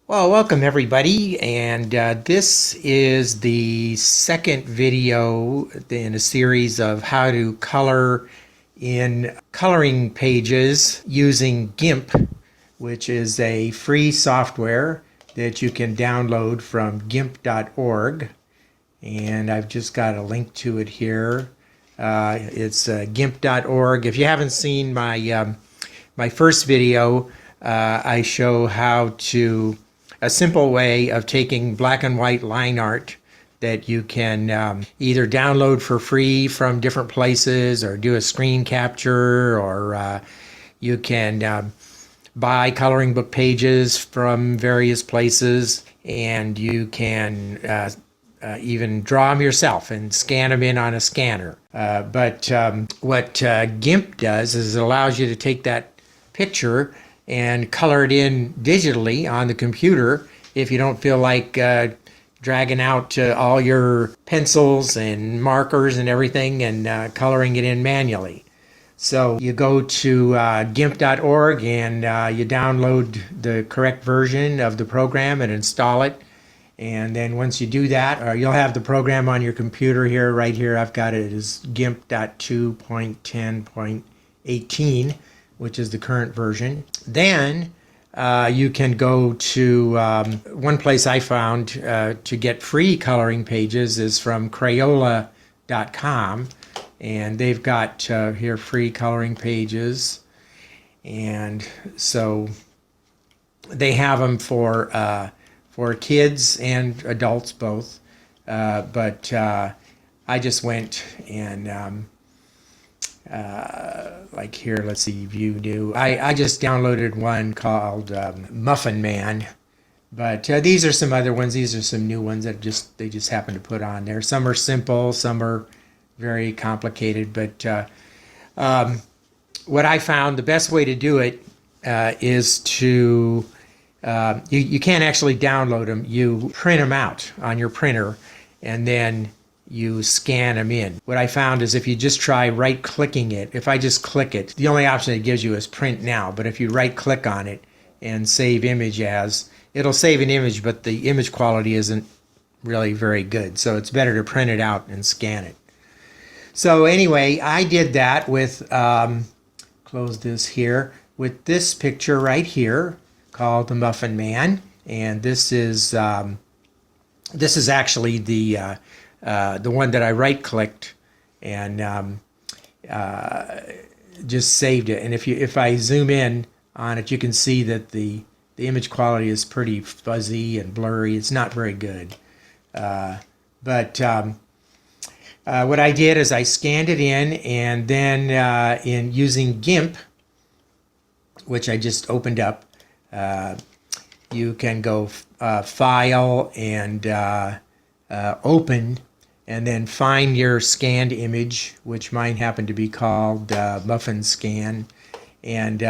Well, welcome everybody, and this is the second video in a series of how to color in coloring pages using Gimp, which is a free software that you can download from gimp.org, and I've just got a link to it here. It's gimp.org. If you haven't seen my first video, I show how to a simple way of taking black and white line art that you can either download for free from different places or do a screen capture, or you can buy coloring book pages from various places, and you can even draw them yourself and scan them in on a scanner. But what Gimp does is it allows you to take that picture and color it in digitally on the computer if you don't feel like dragging out all your pencils and markers and everything and coloring it in manually. So you go to gimp.org and you download the correct version of the program and install it. And then once you do that, you'll have the program on your computer here. Right here I've got it as gimp.2.10.18, which is the current version. Then you can go to one place I found to get free coloring pages is from Crayola.com, and they've got here free coloring pages, and so they have them for kids and adults both, but I just went and like here, let's see, view new. I just downloaded one called Muffin Man, but these are some other ones. These are some new ones that they just happen to put on there. Some are simple, some are very complicated, but what I found the best way to do it is to you can't actually download them. You print them out on your printer, and then you scan them in. What I found is if you just try right-clicking it, if I just click it, the only option it gives you is print now, but if you right-click on it and save image as, it'll save an image, but the image quality isn't really very good, so it's better to print it out and scan it. So anyway, I did that with, close this here, with this picture right here called the Muffin Man, and this is actually the one that I right-clicked and just saved it. And if I zoom in on it, you can see that the image quality is pretty fuzzy and blurry. It's not very good. But what I did is I scanned it in, and then in using Gimp, which I just opened up, you can go File and Open, and then find your scanned image, which mine happened to be called Muffin Scan, and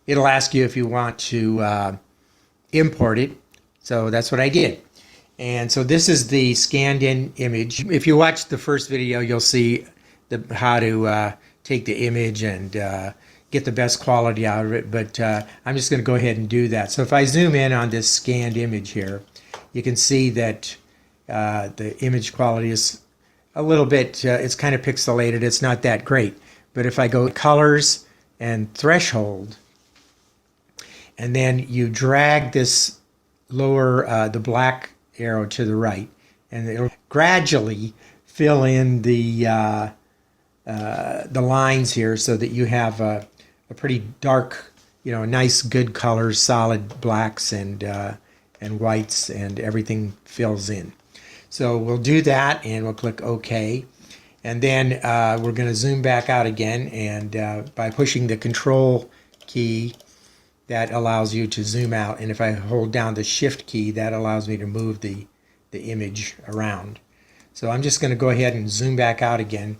it'll ask you if you want to import it. So that's what I did. And so this is the scanned in image. If you watch the first video, you'll see how to take the image and get the best quality out of it, but I'm just going to go ahead and do that. So if I zoom in on this scanned image here, you can see that the image quality is a little bit, it's kind of pixelated. It's not that great. But if I go colors and threshold, and then you drag this lower, the black arrow to the right, and it'll gradually fill in the lines here so that you have a pretty dark, nice good colors, solid blacks and whites, and everything fills in. So we'll do that, and we'll click OK. And then we're going to zoom back out again, and by pushing the Control key, that allows you to zoom out. And if I hold down the Shift key, that allows me to move the image around. So I'm just going to go ahead and zoom back out again.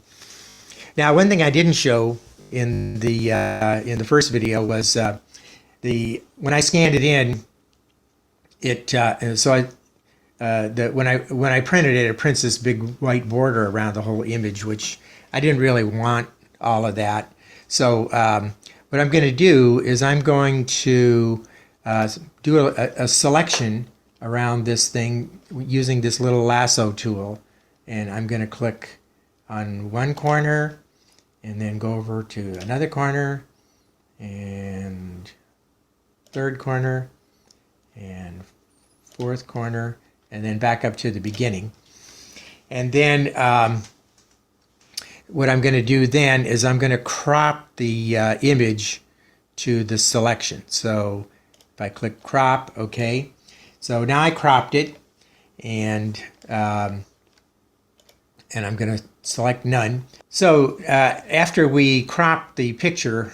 Now, one thing I didn't show in the first video was when I scanned it in, when I printed it, it prints this big white border around the whole image, which I didn't really want all of that. So what I'm going to do is I'm going to do a selection around this thing using this little lasso tool, and I'm going to click on one corner and then go over to another corner and third corner and fourth corner, and then back up to the beginning. And then what I'm going to do then is I'm going to crop the image to the selection. So if I click crop, okay. So now I cropped it, and I'm going to select none. So after we crop the picture,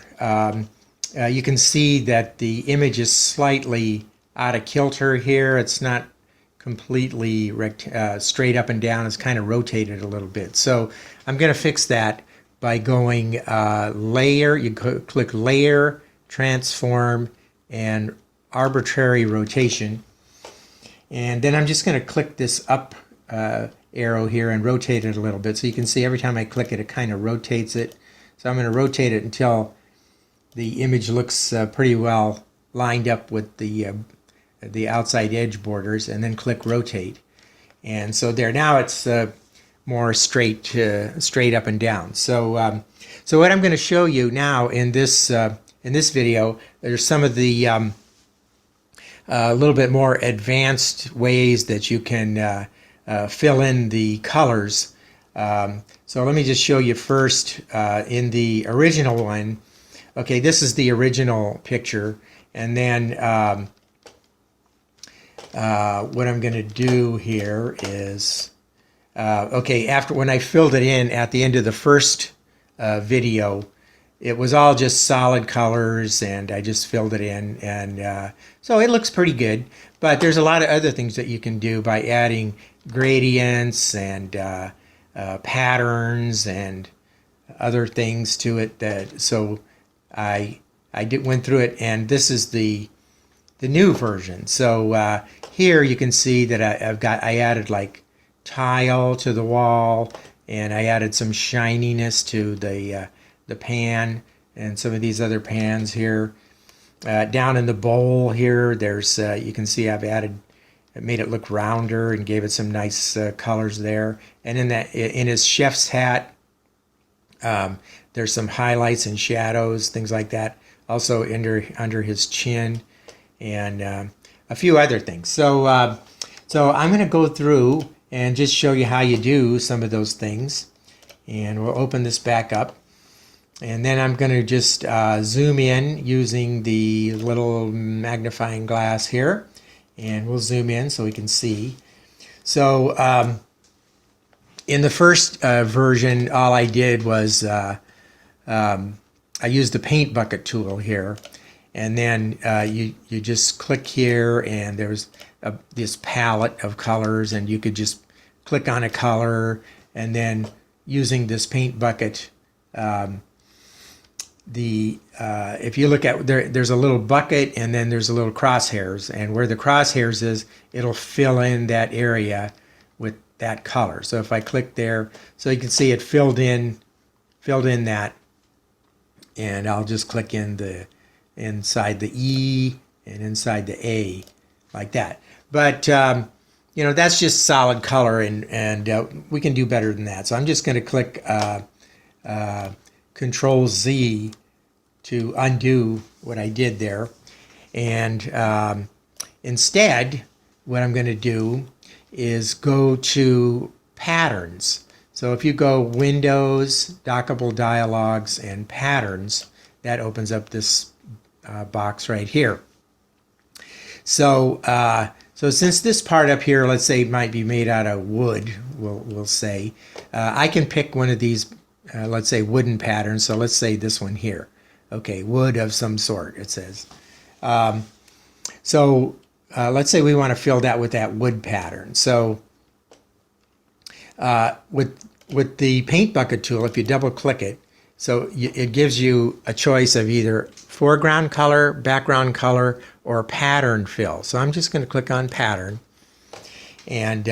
you can see that the image is slightly out of kilter here. It's not completely straight up and down. It's kind of rotated a little bit. So I'm going to fix that by going layer. You click layer, transform, and arbitrary rotation. And then I'm just going to click this up arrow here and rotate it a little bit. So you can see every time I click it, it kind of rotates it. So I'm going to rotate it until the image looks pretty well lined up with the outside edge borders, and then click rotate. And so there, now it's more straight up and down. So so what I'm going to show you now in this video, there's some of the a little bit more advanced ways that you can fill in the colors. So let me just show you first in the original one. Okay, this is the original picture, and then what I'm going to do here is, okay, after when I filled it in at the end of the first video, it was all just solid colors, and I just filled it in, and so it looks pretty good. But there's a lot of other things that you can do by adding gradients and patterns and other things to it. So I went through it, and this is the new version. So here you can see that I added like tile to the wall, and I added some shininess to the pan and some of these other pans here. Down in the bowl here, there's you can see I've made it look rounder and gave it some nice colors there. And in his chef's hat, there's some highlights and shadows, things like that. Also under his chin, and a few other things. So so I'm going to go through and just show you how you do some of those things. And we'll open this back up. And then I'm going to just zoom in using the little magnifying glass here. And we'll zoom in so we can see. So in the first version, all I did was I used the paint bucket tool here. And then you just click here, and there's this palette of colors, and you could just click on a color, and then using this paint bucket, if you look at there's a little bucket, and then there's a little crosshairs, and where the crosshairs is, it'll fill in that area with that color. So if I click there, so you can see it filled in that, and I'll just click in inside the E and inside the A, like that. But you know, that's just solid color, and we can do better than that. So I'm just going to click Control Z to undo what I did there, and instead what I'm going to do is go to patterns. So if you go Windows, Dockable Dialogues, and Patterns, that opens up this box right here. So so since this part up here, let's say, might be made out of wood, we'll say, I can pick one of these, let's say, wooden patterns. So let's say this one here. Okay, wood of some sort, it says. So let's say we want to fill that with that wood pattern. So with the paint bucket tool, if you double click it, so it gives you a choice of either foreground color, background color, or pattern fill. So I'm just going to click on pattern. And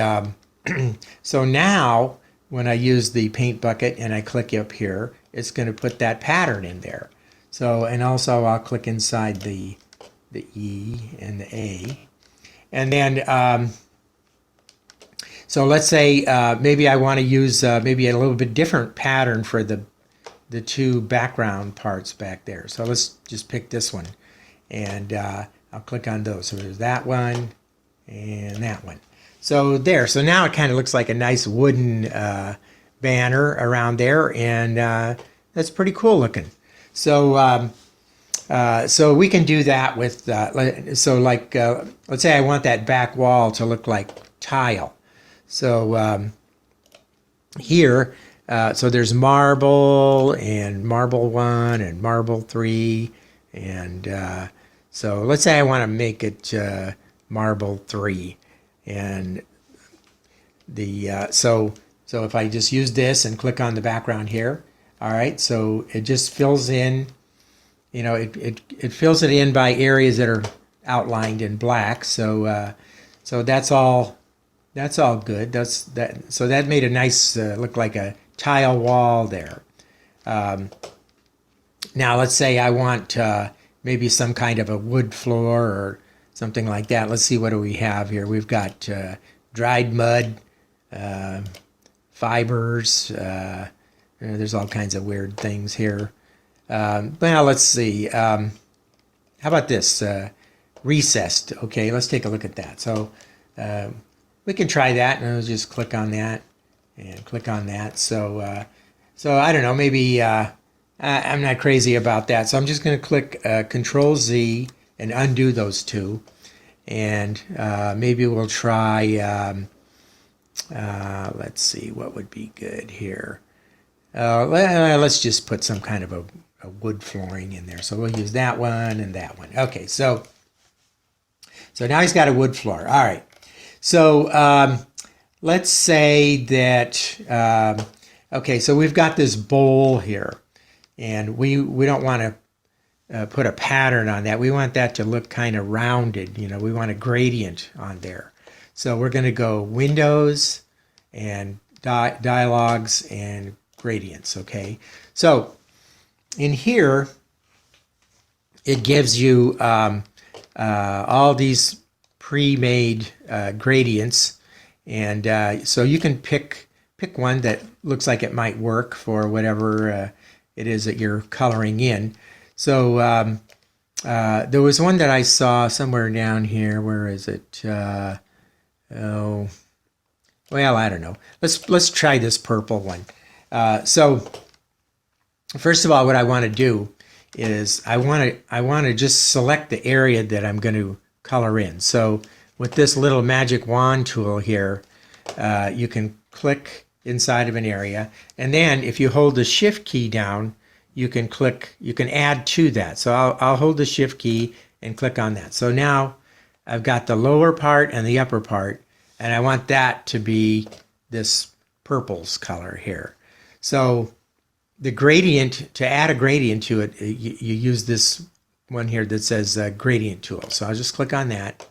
so now when I use the paint bucket and I click up here, it's going to put that pattern in there. So, and also I'll click inside the the E and the A. And then, so let's say maybe I want to use maybe a little bit different pattern for the two background parts back there. So let's just pick this one, and I'll click on those. So there's that one and that one. So there. So now it kind of looks like a nice wooden banner around there, and that's pretty cool looking. So so we can do that with so like let's say I want that back wall to look like tile. So here, so there's marble and marble 1 and marble 3, and so let's say I want to make it marble 3, and the so if I just use this and click on the background here, all right, so it just fills in, you know, it fills it in by areas that are outlined in black. So so that's all good. That's that. So that made a nice look like a tile wall there. Now let's say I want maybe some kind of a wood floor or something like that. Let's see, what do we have here? We've got dried mud, fibers. There's all kinds of weird things here. Well, let's see. How about this? Recessed. Okay, let's take a look at that. So we can try that, and I'll just click on that and click on that. So so I don't know, maybe I'm not crazy about that. So I'm just going to click Control Z and undo those two, and maybe we'll try. Let's see, what would be good here. Let's just put some kind of a wood flooring in there. So we'll use that one and that one. Okay, so now he's got a wood floor. All right. So let's say that, okay, so we've got this bowl here, and we don't want to put a pattern on that. We want that to look kind of rounded. You know, we want a gradient on there. So we're going to go Windows and Dialogues and Gradients, okay? So in here, it gives you all these pre-made gradients, and so you can pick one that looks like it might work for whatever it is that you're coloring in. So there was one that I saw somewhere down here. Where is it? Oh, well, I don't know. Let's try this purple one. So first of all, what I want to do is I want to just select the area that I'm going to color in. So with this little magic wand tool here, you can click inside of an area, and then if you hold the Shift key down, you can add to that. So I'll hold the Shift key and click on that. So now I've got the lower part and the upper part, and I want that to be this purple's color here. So the gradient, to add a gradient to it, you use this one here that says gradient tool. So I'll just click on that.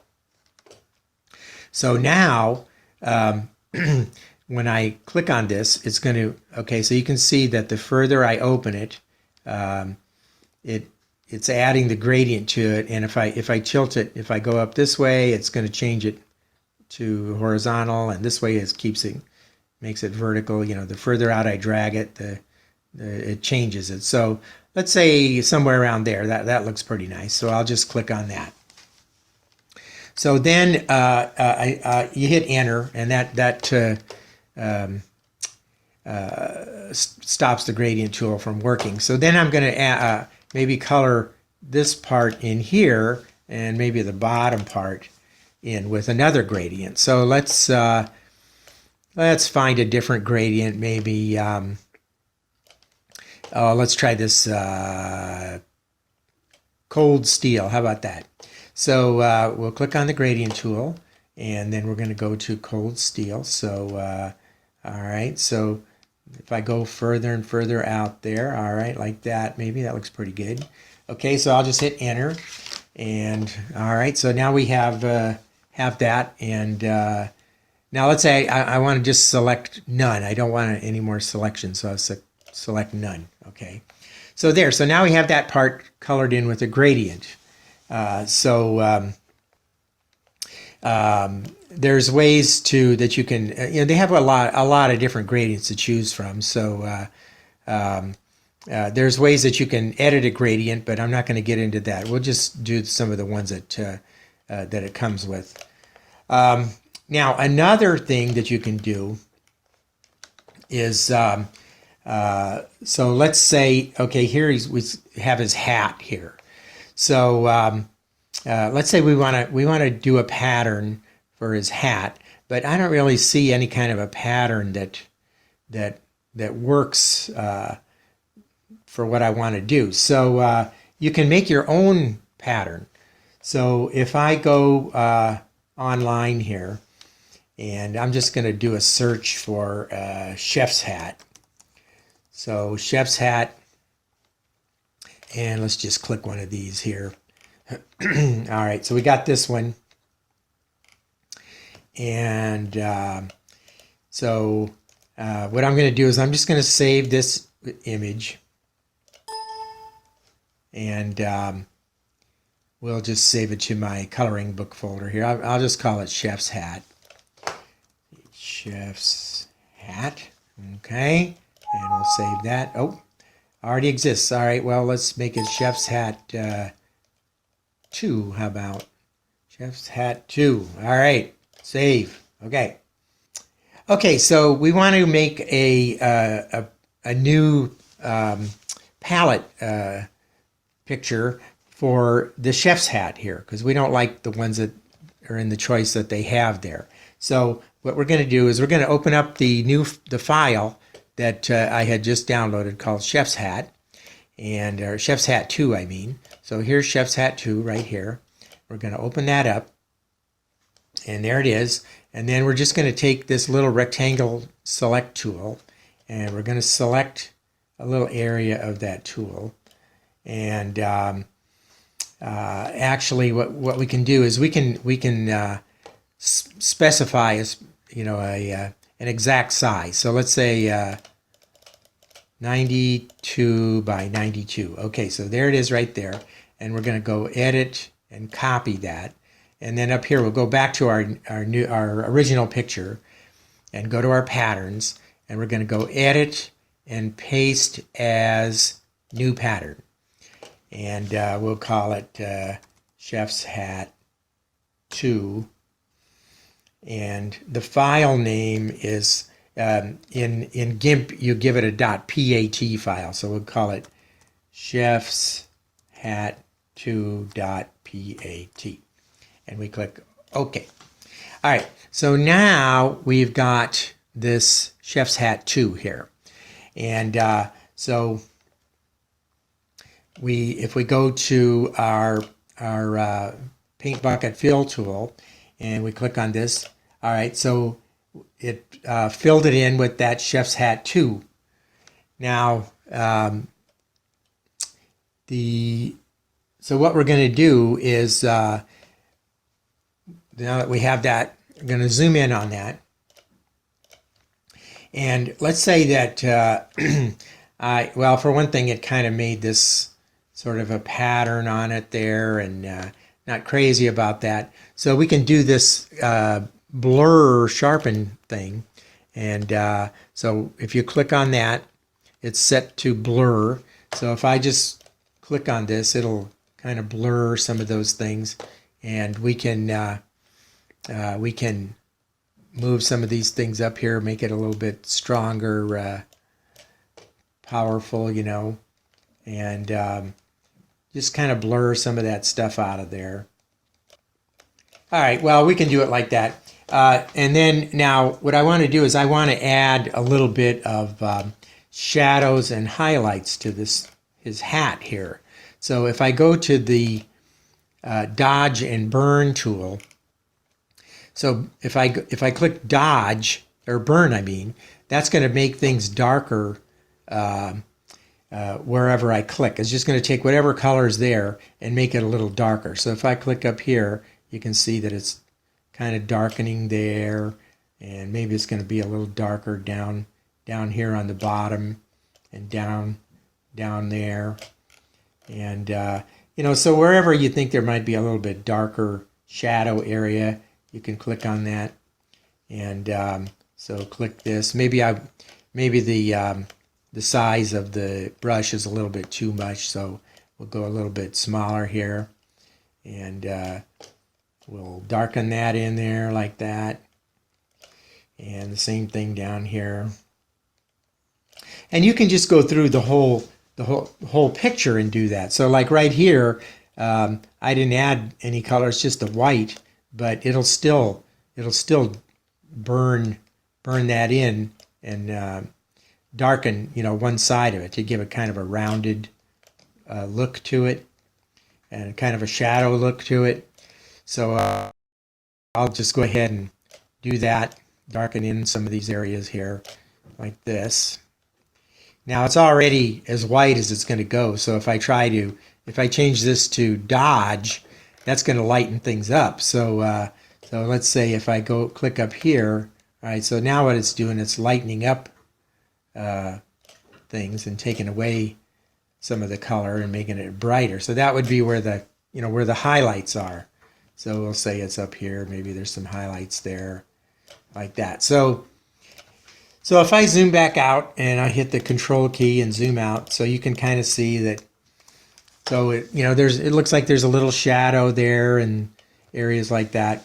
So now when I click on this, it's going to, okay, so you can see that the further I open it, it's adding the gradient to it, and if I tilt it, if I go up this way, it's going to change it to horizontal, and this way makes it vertical. You know, the further out I drag it, it changes it. So let's say somewhere around there. That looks pretty nice. So I'll just click on that. So then you hit Enter, and that stops the gradient tool from working. So then I'm going to maybe color this part in here, and maybe the bottom part in with another gradient. So let's find a different gradient. Maybe let's try this cold steel. How about that? So we'll click on the gradient tool, and then we're going to go to cold steel. So all right, so if I go further and further out there, all right, like that, maybe that looks pretty good. Okay, so I'll just hit Enter, and all right, so now we have that, and now let's say I want to just select none. I don't want any more selections, so I'll select none. Okay, so there. So now we have that part colored in with a gradient. There's ways to that you can, they have a lot of different gradients to choose from. So there's ways that you can edit a gradient, but I'm not going to get into that. We'll just do some of the ones that that it comes with. Now, another thing that you can do is, so let's say, okay, here we have his hat here. So let's say we want to do a pattern for his hat, but I don't really see any kind of a pattern that works for what I want to do. So you can make your own pattern. So if I go online here, and I'm just going to do a search for chef's hat. So chef's hat, and let's just click one of these here. All right, so we got this one. And so what I'm going to do is I'm just going to save this image. And we'll just save it to my coloring book folder here. I'll just call it chef's hat. Chef's hat. Okay. And we'll save that. Oh, already exists. All right. Well, let's make it chef's hat 2. How about chef's hat 2? All right. Save. Okay. Okay. So we want to make a new palette picture for the chef's hat here, because we don't like the ones that are in the choice that they have there. So what we're going to do is we're going to open up the file that I had just downloaded called Chef's Hat, or Chef's Hat 2, I mean. So here's Chef's Hat 2 right here. We're going to open that up, and there it is. And then we're just going to take this little rectangle select tool, and we're going to select a little area of that tool. And actually, what we can do is we can specify as an exact size. So let's say 92 by 92. Okay, so there it is right there, and we're going to go edit and copy that, and then up here we'll go back to our original picture and go to our patterns, and we're going to go edit and paste as new pattern. And we'll call it Chef's Hat 2. And the file name is, in Gimp, you give it a .pat file. So we'll call it Chef's Hat 2.pat. And we click OK. All right, so now we've got this Chef's Hat 2 here. And so if we go to our paint bucket fill tool and we click on this, all right, so it filled it in with that Chef's Hat 2. Now so what we're going to do is now that we have that, we're going to zoom in on that, and let's say that well, for one thing, it kind of made this sort of a pattern on it there, and not crazy about that. So we can do this blur sharpen thing, and so if you click on that, it's set to blur. So if I just click on this, it'll kind of blur some of those things, and we can move some of these things up here, make it a little bit stronger, powerful, and just kind of blur some of that stuff out of there. All right, well, we can do it like that. And then now what I want to do is I want to add a little bit of shadows and highlights to his hat here. So if I go to the Dodge and Burn tool, so if I click Dodge, or Burn, I mean, that's going to make things darker wherever I click. It's just going to take whatever color is there and make it a little darker. So if I click up here, you can see that it's kind of darkening there, and maybe it's going to be a little darker down here on the bottom, and down there. And So wherever you think there might be a little bit darker shadow area, you can click on that. And so click this. Maybe the size of the brush is a little bit too much, so we'll go a little bit smaller here, and we'll darken that in there like that, and the same thing down here. And you can just go through the whole picture and do that. So like right here, I didn't add any colors, just the white, but it'll still burn that in and darken one side of it to give it kind of a rounded look to it and kind of a shadow look to it. So I'll just go ahead and do that, darken in some of these areas here like this. Now it's already as white as it's going to go, so if I change this to dodge, that's going to lighten things up. So so let's say if I go click up here, all right, so now what it's doing, it's lightening up things and taking away some of the color and making it brighter. So that would be where the highlights are. So we'll say it's up here, maybe there's some highlights there like that. So if I zoom back out and I hit the control key and zoom out, so you can kind of see that. So it looks like there's a little shadow there and areas like that.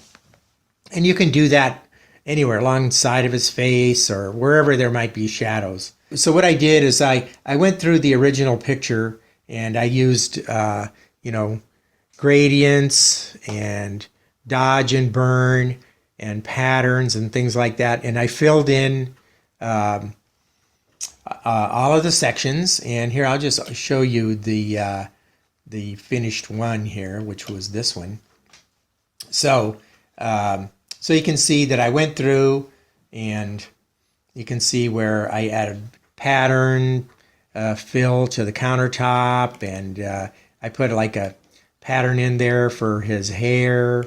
And you can do that anywhere alongside of his face or wherever there might be shadows. So what I did is I went through the original picture and I used gradients and dodge and burn and patterns and things like that, and I filled in all of the sections. And here I'll just show you the finished one here, which was this one. So so you can see that I went through, and you can see where I added pattern fill to the countertop, and I put like a pattern in there for his hair,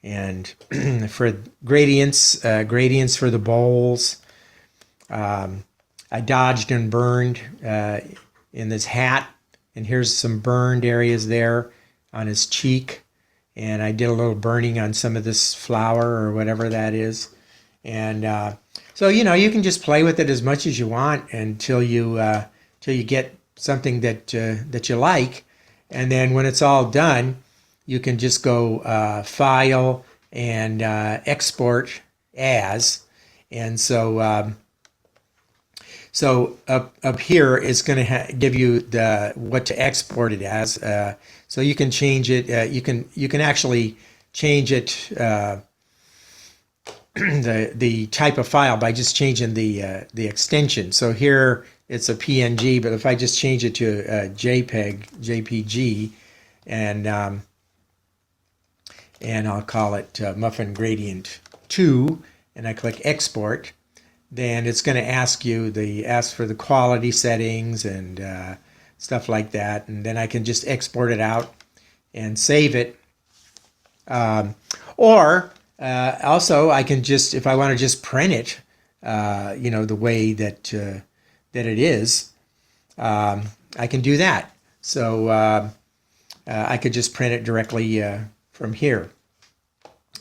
and for gradients for the bowls. I dodged and burned in this hat, and here's some burned areas there on his cheek, and I did a little burning on some of this flour or whatever that is. And so you can just play with it as much as you want until you get something that you like, and then when it's all done, you can just go file and export as. And so so up here it's going to give you what to export it as. So you can change it. You can actually change it the type of file by just changing the extension. So here it's a PNG, but if I just change it to a JPG, and I'll call it Muffin Gradient 2, and I click export, then it's going to ask for the quality settings and stuff like that, and then I can just export it out and save it. Or also I can just, if I want to just print it, the way that it is, I can do that. So I could just print it directly from here,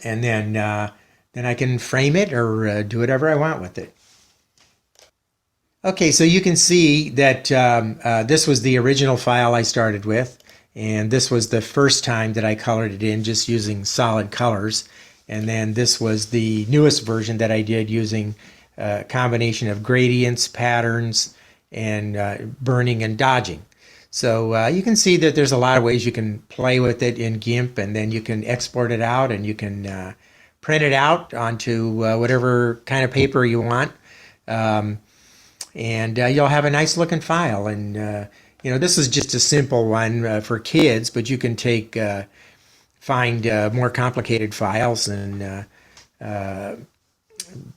and then I can frame it or do whatever I want with it. Okay, so you can see that this was the original file I started with, and this was the first time that I colored it in just using solid colors, and then this was the newest version that I did using a combination of gradients, patterns, and burning and dodging. So you can see that there's a lot of ways you can play with it in Gimp, and then you can export it out, and you can print it out onto whatever kind of paper you want. And you'll have a nice looking file. And this is just a simple one for kids, but you can find more complicated files and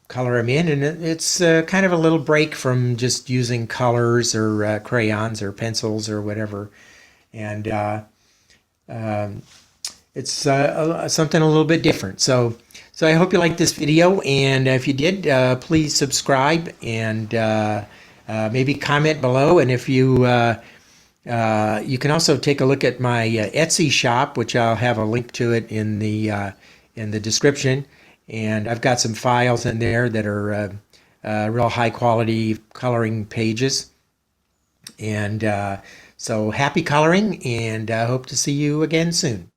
color them in, and it's kind of a little break from just using colors or crayons or pencils or whatever. And it's something a little bit different. So I hope you liked this video, and if you did, please subscribe and maybe comment below. And if you You can also take a look at my Etsy shop, which I'll have a link to it in the description. And I've got some files in there that are real high quality coloring pages. And so happy coloring, and hope to see you again soon.